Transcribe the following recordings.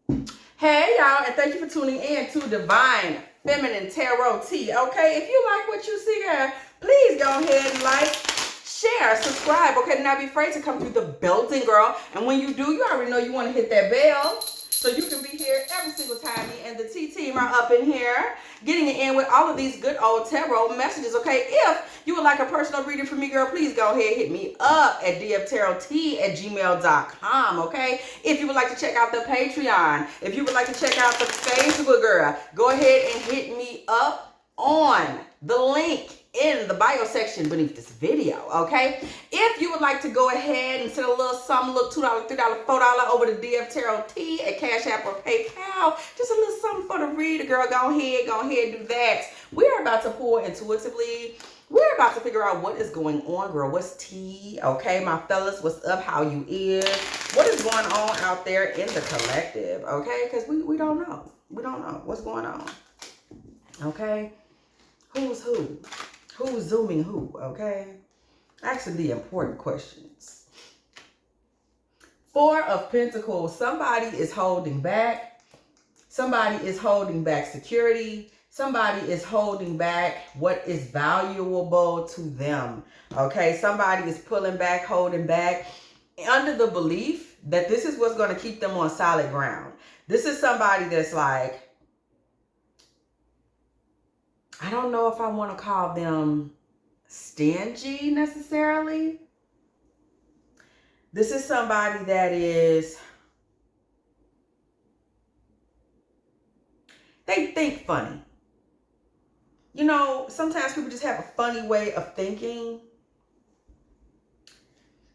Hey y'all, and thank you for tuning in to Divine Feminine Tarot Tea. Okay, if you like what you see, girl, please go ahead and like, share, subscribe. Okay, do not be afraid to come through the building, girl. And when you do, you already know you want to hit that bell so you can be here every single time me and the T team are up in here, getting it in with all of these good old tarot messages. Okay, if you would like a personal reading from me, girl, please go ahead, hit me up at dftarottea@gmail.com. Okay, if you would like to check out the Patreon, if you would like to check out the Facebook, girl, go ahead and hit me up on the link in the bio section beneath this video. Okay, if you would like to go ahead and send a little something, look, $2, $3, $4 over to dftarottea at CASHAPP or PayPal, just a little something for the reader, girl, go ahead do that. We're about to pull intuitively. We're about to figure out what is going on, girl. What's tea? Okay, my fellas, what's up? How you is? What is going on out there in the collective? Okay, because we don't know. We don't know what's going on. Okay, who's who? Who's zooming who? Okay, asking the important questions. Four of Pentacles. Somebody is holding back. Somebody is holding back security. Somebody is holding back what is valuable to them. Okay, somebody is pulling back, holding back, under the belief that this is what's going to keep them on solid ground. This is somebody that's like, I don't know if I want to call them stingy necessarily. This is somebody that is, they think funny. You know, sometimes people just have a funny way of thinking.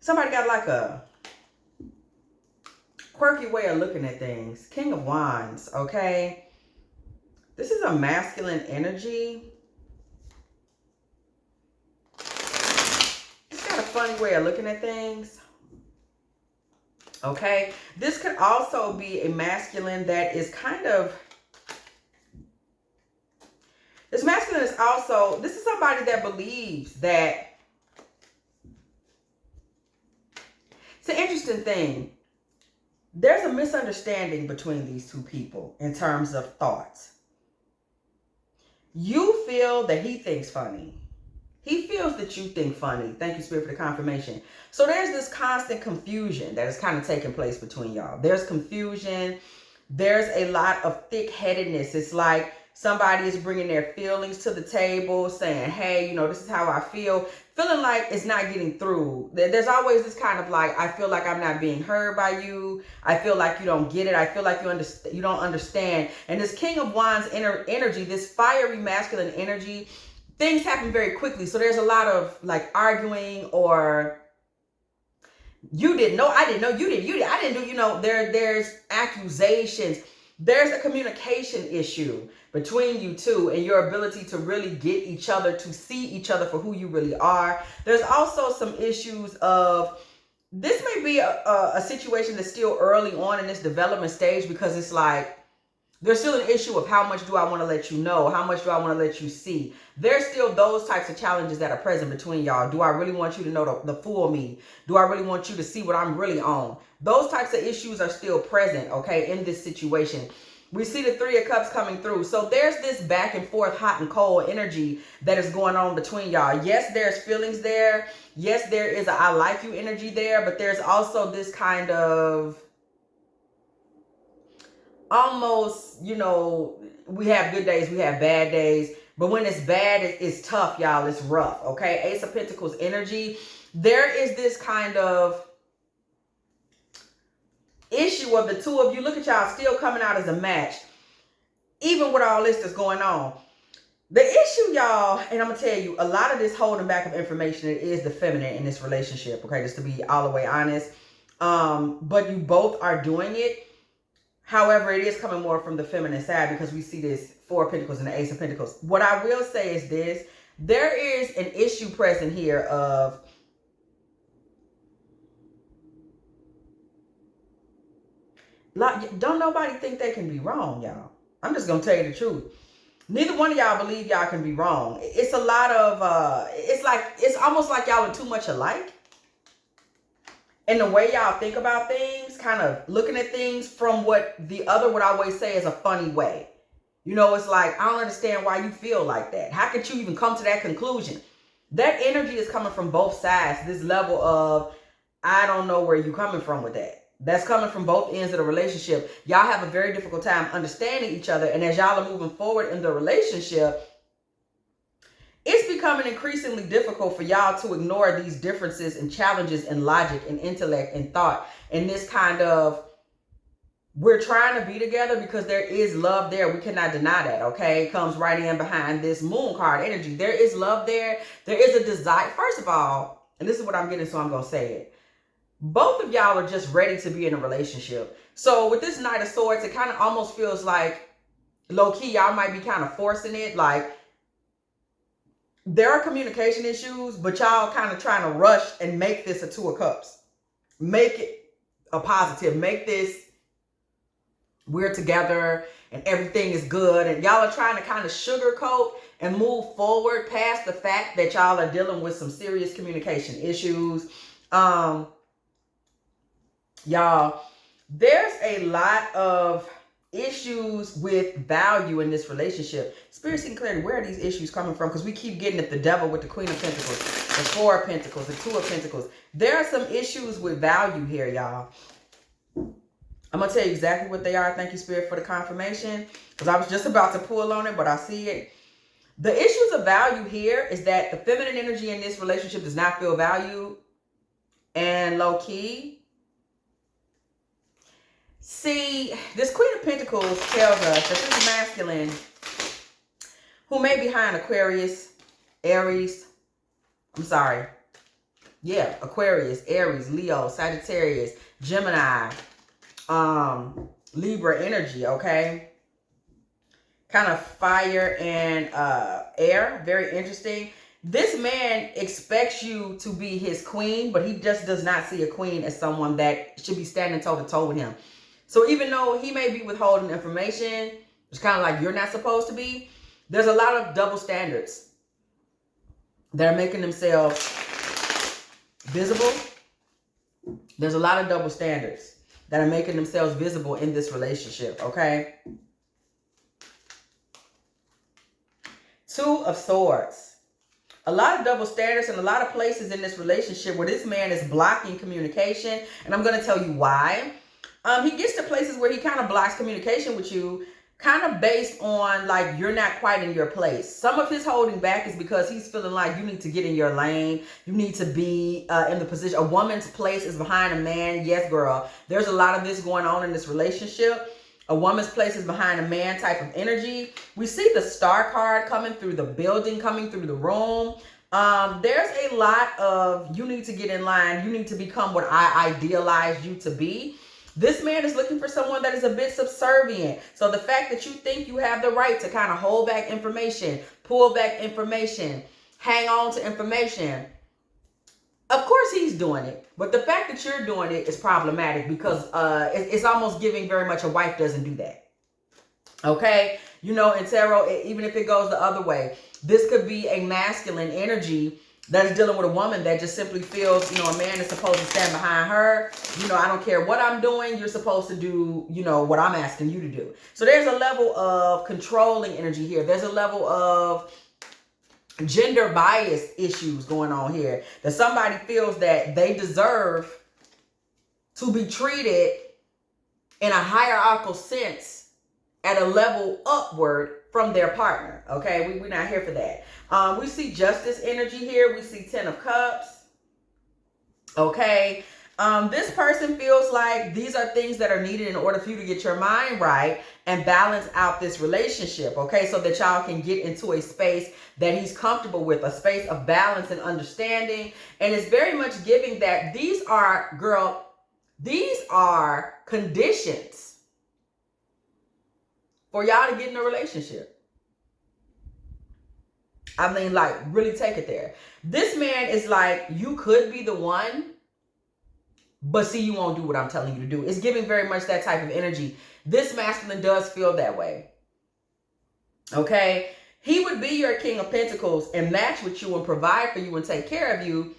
Somebody got like a quirky way of looking at things. King of Wands, okay? This is a masculine energy. It's got a funny way of looking at things. Okay? This could also be a masculine that is kind of, this masculine is also, this is somebody that believes that, it's an interesting thing. There's a misunderstanding between these two people in terms of thoughts. You feel that he thinks funny. He feels that you think funny. Thank you, Spirit, for the confirmation. So there's this constant confusion that is kind of taking place between y'all. There's confusion. There's a lot of thick-headedness. It's like somebody is bringing their feelings to the table, saying, hey, you know, this is how I feel. Feeling like it's not getting through. There's always this kind of like, I feel like I'm not being heard by you. I feel like you don't get it. I feel like you don't understand. And this King of Wands energy, this fiery masculine energy, things happen very quickly. So there's a lot of like arguing, or you didn't know, I didn't know, you didn't, I didn't do, you know, there's accusations. There's a communication issue between you two and your ability to really get each other, to see each other for who you really are. There's also some issues of, this may be a situation that's still early on in this development stage, because it's like, there's still an issue of how much do I want to let you know? How much do I want to let you see? There's still those types of challenges that are present between y'all. Do I really want you to know the full me? Do I really want you to see what I'm really on? Those types of issues are still present, okay, in this situation. We see the Three of Cups coming through. So there's this back and forth, hot and cold energy that is going on between y'all. Yes, there's feelings there. Yes, there is a I like you energy there. But there's also this kind of, almost, you know, we have good days, we have bad days, but when it's bad, it's tough, y'all. It's rough, okay? Ace of Pentacles energy. There is this kind of issue of the two of you. Look at y'all still coming out as a match, even with all this that's going on. The issue, y'all, and I'm gonna tell you, a lot of this holding back of information, it is the feminine in this relationship, okay? Just to be all the way honest. But you both are doing it. However, it is coming more from the feminine side, because we see this Four of Pentacles and the Ace of Pentacles. What I will say is this. There is an issue present here of, don't nobody think they can be wrong, y'all. I'm just going to tell you the truth. Neither one of y'all believe y'all can be wrong. It's a lot of, it's almost like y'all are too much alike. And the way y'all think about things, kind of looking at things from what the other would always say is a funny way. You know, it's like, I don't understand why you feel like that. How could you even come to that conclusion? That energy is coming from both sides. This level of, I don't know where you're coming from with that. That's coming from both ends of the relationship. Y'all have a very difficult time understanding each other. And as y'all are moving forward in the relationship, it's becoming increasingly difficult for y'all to ignore these differences and challenges in logic and intellect and thought. And this kind of, we're trying to be together because there is love there. We cannot deny that, okay? It comes right in behind this moon card energy. There is love there. There is a desire. First of all, and this is what I'm getting, so I'm going to say it. Both of y'all are just ready to be in a relationship. So with this Knight of Swords, it kind of almost feels like, low-key, y'all might be kind of forcing it. Like, there are communication issues, but y'all kind of trying to rush and make this a Two of Cups. Make it a positive. Make this, we're together and everything is good. And y'all are trying to kind of sugarcoat and move forward past the fact that y'all are dealing with some serious communication issues. Y'all, there's a lot of issues with value in this relationship. Spirit seeking clarity, where are these issues coming from? Because we keep getting at the devil with the Queen of Pentacles, the Four of Pentacles, the Two of Pentacles. There are some issues with value here, y'all. I'm going to tell you exactly what they are. Thank you, Spirit, for the confirmation. Because I was just about to pull on it, but I see it. The issues of value here is that the feminine energy in this relationship does not feel valued and low-key. See, this Queen of Pentacles tells us that this masculine who may be behind Aquarius, Aries, Aquarius, Aries, Leo, Sagittarius, Gemini, Libra energy, okay? Kind of fire and air, very interesting. This man expects you to be his queen, but he just does not see a queen as someone that should be standing toe-to-toe with him. So even though he may be withholding information, it's kind of like you're not supposed to be, there's a lot of double standards that are making themselves visible. There's a lot of double standards that are making themselves visible in this relationship, okay? Two of Swords. A lot of double standards and a lot of places in this relationship where this man is blocking communication. And I'm going to tell you why. He gets to places where he kind of blocks communication with you, kind of based on like you're not quite in your place. Some of his holding back is because he's feeling like you need to get in your lane. You need to be in the position. A woman's place is behind a man. Yes, girl. There's a lot of this going on in this relationship. A woman's place is behind a man type of energy. We see the Star card coming through the building, coming through the room. There's a lot of you need to get in line. You need to become what I idealized you to be. This man is looking for someone that is a bit subservient. So the fact that you think you have the right to kind of hold back information, pull back information, hang on to information, of course he's doing it. But the fact that you're doing it is problematic because it's almost giving very much a wife doesn't do that. Okay? You know, in tarot, even if it goes the other way, this could be a masculine energy that is dealing with a woman that just simply feels, you know, a man is supposed to stand behind her. You know, I don't care what I'm doing. You're supposed to do, you know, what I'm asking you to do. So there's a level of controlling energy here. There's a level of gender bias issues going on here. That somebody feels that they deserve to be treated in a hierarchical sense at a level upward from their partner. Okay, we're not here for that. We see justice energy here. We see 10 of Cups. Okay. This person feels like these are things that are needed in order for you to get your mind right and balance out this relationship. Okay. So that y'all can get into a space that he's comfortable with, a space of balance and understanding. And it's very much giving that these are, girl, these are conditions for y'all to get in a relationship. I mean, like, really take it there. This man is like, you could be the one, but see, you won't do what I'm telling you to do. It's giving very much that type of energy. This masculine does feel that way. Okay? He would be your King of Pentacles and match with you and provide for you and take care of you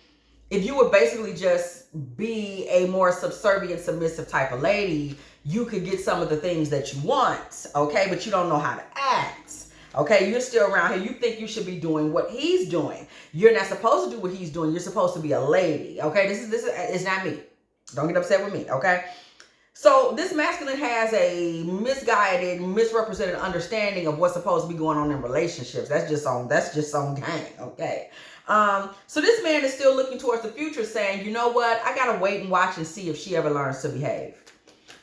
if you would basically just be a more subservient, submissive type of lady, you could get some of the things that you want, okay? But you don't know how to act, okay? You're still around here. You think you should be doing what he's doing. You're not supposed to do what he's doing. You're supposed to be a lady, okay? This is it's not me. Don't get upset with me, okay? So this masculine has a misguided, misrepresented understanding of what's supposed to be going on in relationships. That's just on gang, okay? So this man is still looking towards the future saying, you know what? I got to wait and watch and see if she ever learns to behave.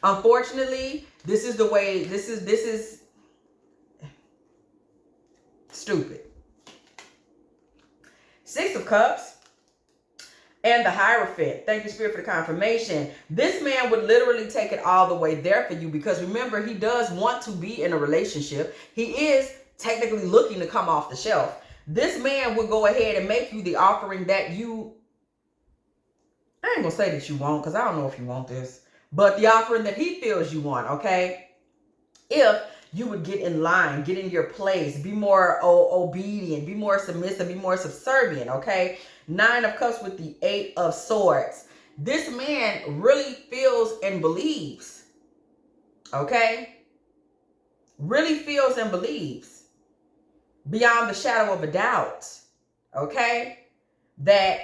Unfortunately, this is the way, this is stupid. 6 of Cups. And the Hierophant. Thank you, Spirit, for the confirmation. This man would literally take it all the way there for you because remember, he does want to be in a relationship. He is technically looking to come off the shelf. This man would go ahead and make you the offering that you, I ain't gonna say that you want because I don't know if you want this, but the offering that he feels you want, okay? If you would get in line, get in your place, be more obedient, be more submissive, be more subservient, okay? 9 of Cups with the 8 of Swords. This man really feels and believes, okay? Really feels and believes beyond the shadow of a doubt, okay? That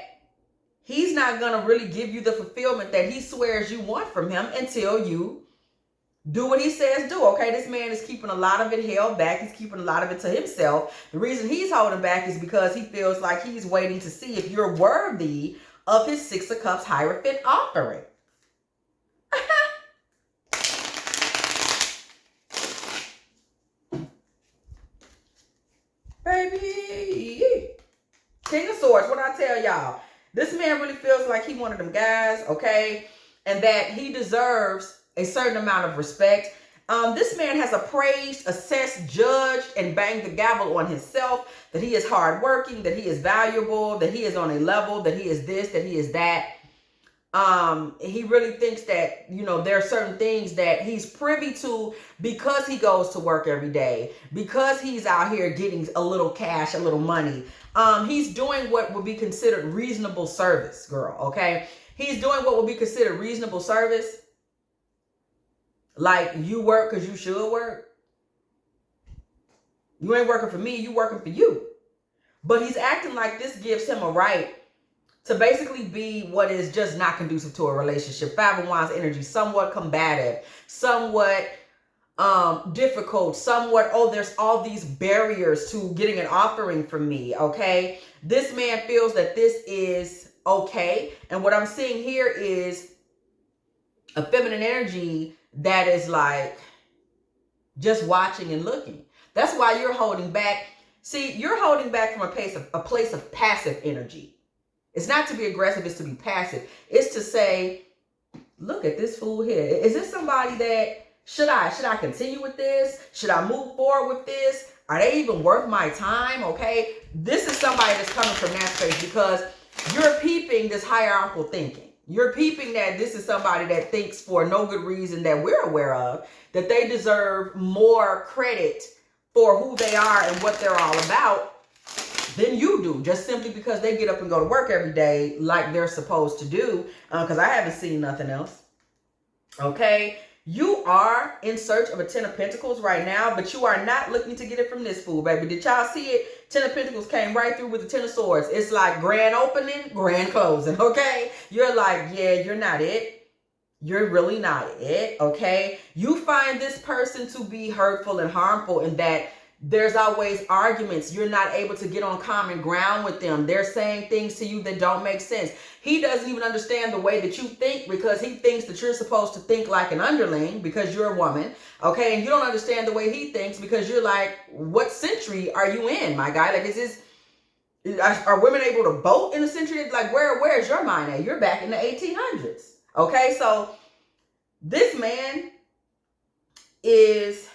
he's not going to really give you the fulfillment that he swears you want from him until you do what he says do, okay? This man is keeping a lot of it held back. He's keeping a lot of it to himself. The reason he's holding back is because he feels like he's waiting to see if you're worthy of his 6 of Cups Hierophant offering. Baby. King of Swords, what I tell y'all? This man really feels like he one of them guys, okay? And that he deserves a certain amount of respect. This man has appraised, assessed, judged, and banged the gavel on himself, that he is hardworking, that he is valuable, that he is on a level, that he is this, that he is that. He really thinks that, you know, there are certain things that he's privy to because he goes to work every day, because he's out here getting a little cash, a little money. He's doing what would be considered reasonable service, girl, okay? He's doing what would be considered reasonable service. Like you work because you should work. You ain't working for me, you working for you. But he's acting like this gives him a right to basically be what is just not conducive to a relationship. 5 of Wands energy, somewhat combative, somewhat difficult, somewhat, oh, there's all these barriers to getting an offering from me, okay? This man feels that this is okay. And what I'm seeing here is a feminine energy that is like just watching and looking. That's why you're holding back. See, you're holding back from a place of passive energy. It's not to be aggressive, it's to be passive. It's to say, look at this fool here. Is this somebody that, should I continue with this? Should I move forward with this? Are they even worth my time? Okay. This is somebody that's coming from that space because you're peeping this hierarchical thinking. You're peeping that this is somebody that thinks for no good reason that we're aware of, that they deserve more credit for who they are and what they're all about than you do, just simply because they get up and go to work every day like they're supposed to do, because I haven't seen nothing else. Okay, you are in search of a 10 of Pentacles right now, but you are not looking to get it from this fool, baby. Did y'all see it? 10 of Pentacles came right through with the 10 of Swords. It's like grand opening, grand closing, okay? You're like, yeah, you're not it. You're really not it, okay? You find this person to be hurtful and harmful in that there's always arguments. You're not able to get on common ground with them. They're saying things to you that don't make sense. He doesn't even understand the way that you think because he thinks that you're supposed to think like an underling because you're a woman, okay? And you don't understand the way he thinks because you're like, what century are you in, my guy? Like, are women able to vote in a century? Like, where's your mind at? You're back in the 1800s, okay? So this man is...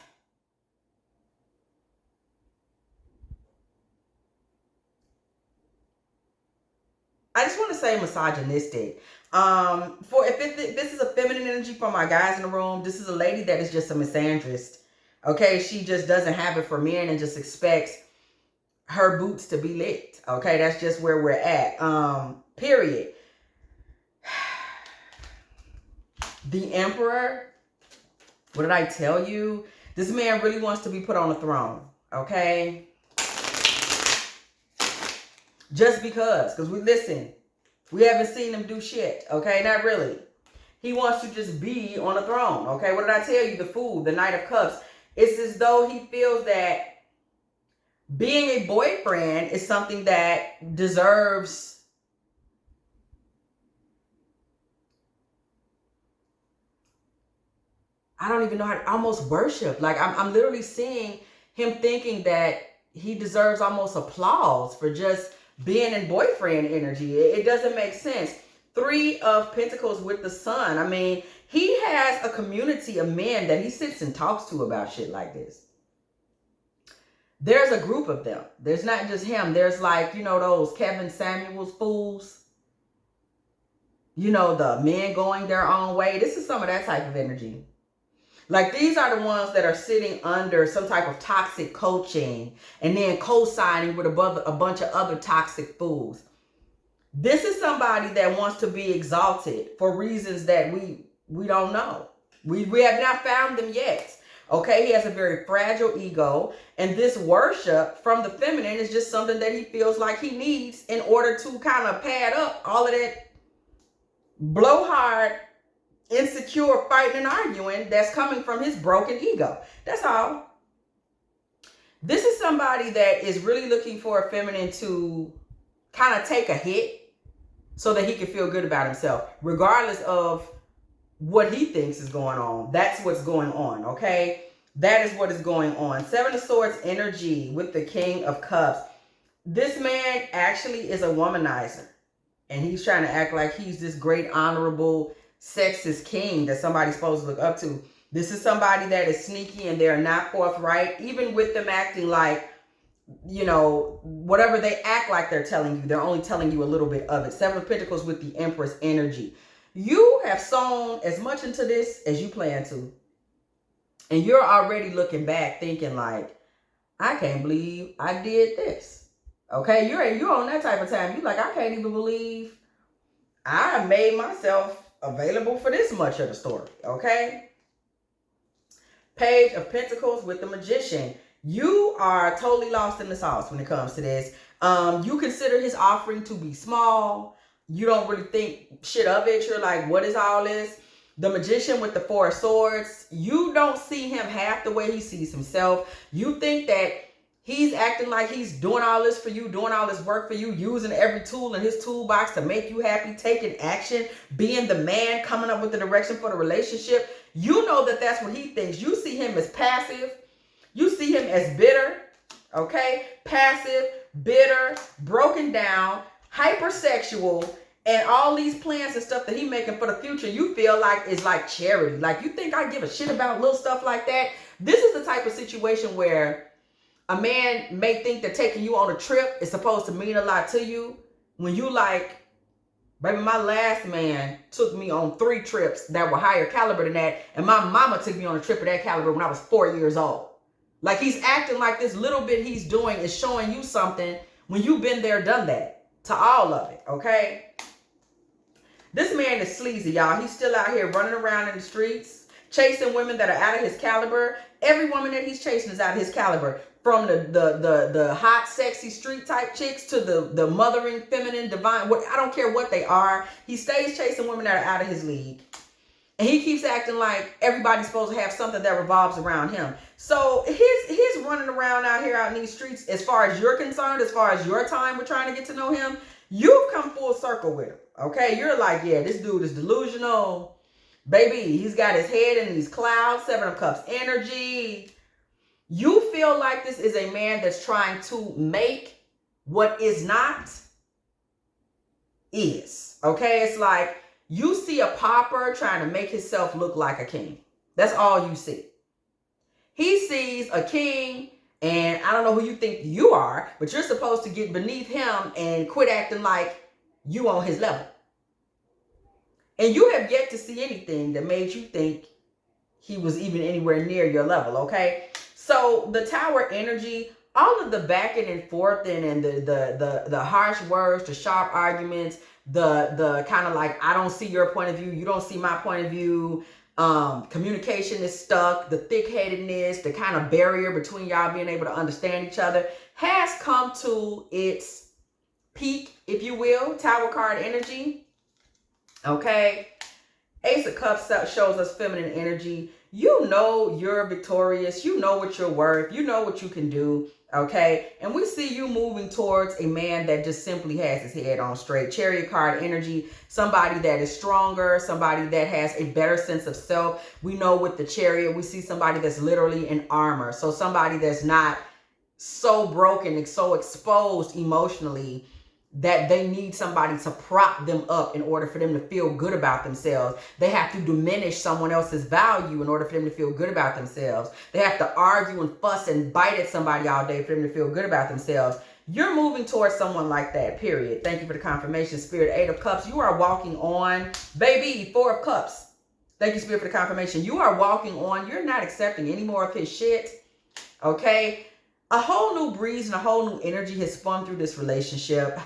I just want to say misogynistic. If this is a feminine energy for my guys in the room, this is a lady that is just a misandrist. Okay, she just doesn't have it for men and just expects her boots to be licked. Okay, that's just where we're at. Period. The Emperor, what did I tell you? This man really wants to be put on a throne, okay? Just because we haven't seen him do shit, okay? Not really. He wants to just be on a throne, okay? What did I tell you? The Fool, the Knight of Cups. It's as though he feels that being a boyfriend is something that deserves I don't even know how to almost worship. Like I'm literally seeing him thinking that he deserves almost applause for just being in boyfriend energy. It doesn't make sense. 3 of Pentacles with the Sun. I mean, he has a community of men that he sits and talks to about shit like this. There's a group of them. There's not just him. There's like, you know, those Kevin Samuels fools. You know, the men going their own way. This is some of that type of energy. Like, these are the ones that are sitting under some type of toxic coaching and then co-signing with a bunch of other toxic fools. This is somebody that wants to be exalted for reasons that we don't know. We have not found them yet. Okay, he has a very fragile ego, and this worship from the feminine is just something that he feels like he needs in order to kind of pad up all of that blowhard, insecure fighting and arguing that's coming from his broken ego. That's all. This is somebody that is really looking for a feminine to kind of take a hit so that he can feel good about himself, regardless of what he thinks is going on. That's what's going on, okay? That is what is going on. 7 of Swords energy with the King of Cups. This man actually is a womanizer, and he's trying to act like he's this great, honorable, sexist king that somebody's supposed to look up to. This is somebody that is sneaky and they're not forthright, even with them acting like, you know, whatever they act like they're telling you, they're only telling you a little bit of it. 7 of Pentacles with the Empress energy. You have sown as much into this as you plan to. And you're already looking back thinking like, I can't believe I did this. Okay, you're on that type of time. You're like, I can't even believe I made myself available for this much of the story. Okay. Page of Pentacles with the Magician. You are totally lost in the sauce when it comes to this. You consider his offering to be small. You don't really think shit of it. You're like, what is all this? The Magician with the 4 of Swords. You don't see him half the way he sees himself. You think that he's acting like he's doing all this for you, doing all this work for you, using every tool in his toolbox to make you happy, taking action, being the man, coming up with the direction for the relationship. You know that that's what he thinks. You see him as passive. You see him as bitter, okay? Passive, bitter, broken down, hypersexual, and all these plans and stuff that he's making for the future, you feel like is like charity. Like, you think I give a shit about little stuff like that? This is the type of situation where a man may think that taking you on a trip is supposed to mean a lot to you, when you like, baby, my last man took me on 3 trips that were higher caliber than that, and my mama took me on a trip of that caliber when I was 4 years old. Like, he's acting like this little bit he's doing is showing you something when you've been there, done that, to all of it, okay? This man is sleazy, y'all. He's still out here running around in the streets, chasing women that are out of his caliber. Every woman that he's chasing is out of his caliber. From the hot, sexy, street type chicks to the mothering, feminine, divine, I don't care what they are. He stays chasing women that are out of his league. And he keeps acting like everybody's supposed to have something that revolves around him. So his running around out here out in these streets, as far as you're concerned, as far as your time with trying to get to know him, you've come full circle with him. Okay, you're like, yeah, this dude is delusional. Baby, he's got his head in these clouds, 7 of Cups energy. You feel like this is a man that's trying to make what is not is. Okay, it's like you see a pauper trying to make himself look like a king. That's all you see. He sees a king, and I don't know who you think you are, but you're supposed to get beneath him and quit acting like you on his level. And you have yet to see anything that made you think he was even anywhere near your level, okay? So the Tower energy, all of the backing and forth and the harsh words, the sharp arguments, the kind of like, I don't see your point of view, you don't see my point of view. Communication is stuck. The thick-headedness, the kind of barrier between y'all being able to understand each other has come to its peak, if you will. Tower card energy. Okay. Ace of Cups shows us feminine energy. You know you're victorious. You know what you're worth. You know what you can do. Okay. And we see you moving towards a man that just simply has his head on straight. Chariot card energy. Somebody that is stronger. Somebody that has a better sense of self. We know with the Chariot, we see somebody that's literally in armor. So somebody that's not so broken and so exposed emotionally that they need somebody to prop them up in order for them to feel good about themselves. They have to diminish someone else's value in order for them to feel good about themselves. They have to argue and fuss and bite at somebody all day for them to feel good about themselves. You're moving towards someone like that, period. Thank you for the confirmation, Spirit. 8 of Cups. You are walking on, baby, 4 of Cups. Thank you, Spirit, for the confirmation. You are walking on. You're not accepting any more of his shit. Okay? A whole new breeze and a whole new energy has spun through this relationship.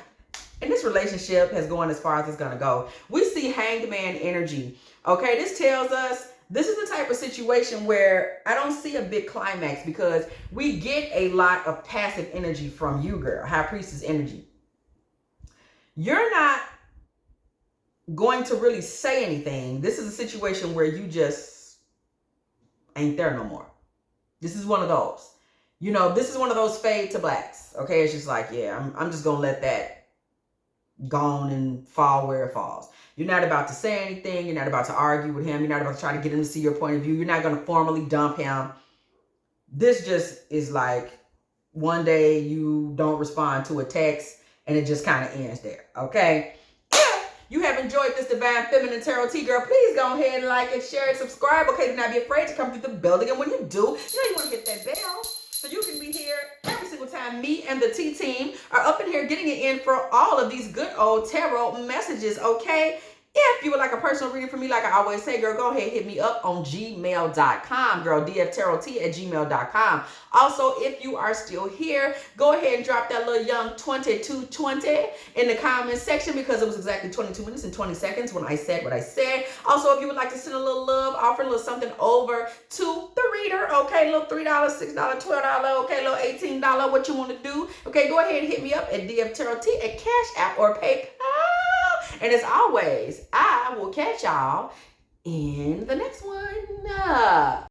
And this relationship has gone as far as it's going to go. We see Hanged Man energy. Okay, this tells us this is the type of situation where I don't see a big climax because we get a lot of passive energy from you, girl. High Priestess energy. You're not going to really say anything. This is a situation where you just ain't there no more. This is one of those. You know, this is one of those fade to blacks. Okay, it's just like, yeah, I'm just going to let that gone and fall where it falls. You're not about to say anything. You're not about to argue with him. You're not about to try to get him to see your point of view. You're not going to formally dump him. This just is like one day you don't respond to a text and it just kind of ends there. Okay. If you have enjoyed this Divine Feminine Tarot Tea, girl, please go ahead and like and share and subscribe. Okay. Do not be afraid to come through the building. And when you do, you know you want to hit that bell so you can be here every single time me and the T team are up in here getting it in for all of these good old tarot messages, okay? If you would like a personal reading from me, like I always say, girl, go ahead and hit me up on gmail.com, girl, dftarottea@gmail.com. Also, if you are still here, go ahead and drop that little young 2220 in the comment section because it was exactly 22 minutes and 20 seconds when I said what I said. Also, if you would like to send a little love, offer a little something over to the reader, okay, little $3, $6, $12, okay, little $18, what you want to do, okay, go ahead and hit me up at dftarottea at Cash App or PayPal. And as always, I will catch y'all in the next one.